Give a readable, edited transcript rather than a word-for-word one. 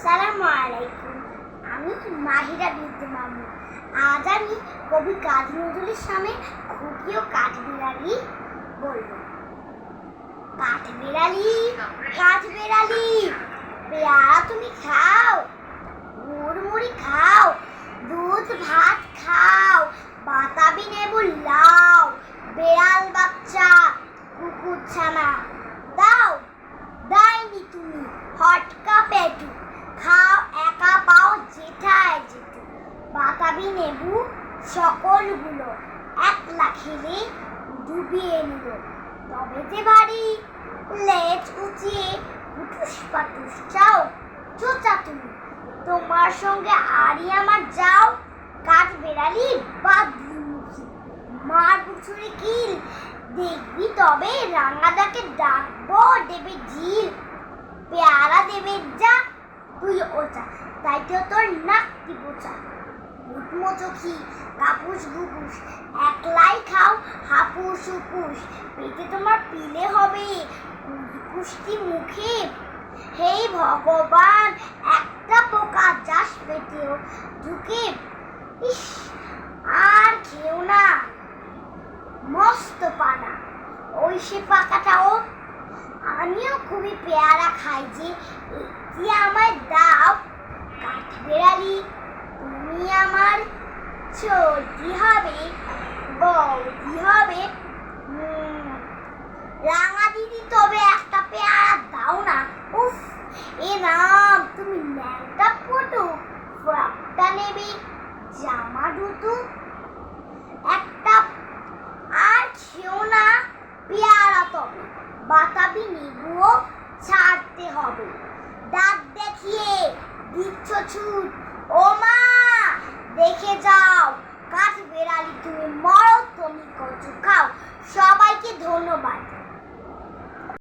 আসসালামু আলাইকুম। আমি মাহিরা বিনতে মামু। আজ আমি কবি কাজী নজরুল ইসলামের খুকি ও কাঠবিড়ালি বলবো। কাঠবিড়ালি, কাঠবিড়ালি, পেয়ারা তুমি খাও, মুড়মুড়ি খাও, দুধ ভাত খাও, বাতাবি লেবু লাও, বেড়াল বাচ্চা কুকুর ছানা দাও, দাইনি তুমি হটকা পেটু, খাও একা পাও যেঠায় যেটু, বাতাবি নেবু সকলগুলো একলা খেলে ডুবিয়ে নিল, তবে যে বাড়ি লেজ উঁচিয়ে উঠুস পাটুস চাও, চোচা তুমি তোমার সঙ্গে আরই আমার যাও, কাঠবিড়ালি বাদলি মুখী মার পুছুরি কিল, দেখবি তবে রাঙাদাকে ডাকবো দেবে ঝিল, পেয়ারা দেবে যা তুই ওচা, তাই তো তোর নাকটি বোচা, উঠমো চোখি কাপুস গুপুস, একলাই খাও হাপুস উপুস, পেটে তোমার পিলে হবে কুষ্টি মুখে, হে ভগবান একটা পোকা যাস পেটেও ঢুকে, ইস আর খেও না মস্ত পানা, ওই সে পাকাটাও আমিও খুবই পেয়ারা খাই যে, এটি আমায় দাও কাঠবিড়ালি, তুমি আমার চটি হবে বৌদি হবে, রাঙা দিদি তবে একটা পেয়ারা দাও না, উফ এ নাম তুমি ন্যাংটা পটু, ফ্রকটা নেবে জামা দুটো একটা, আর খেও না পেয়ারা তবে বাতাবি নেবুও ছাড়তে হবে, দাঁত দেখিয়ে দিচ্ছ ছুট, ও মা দেখে যাও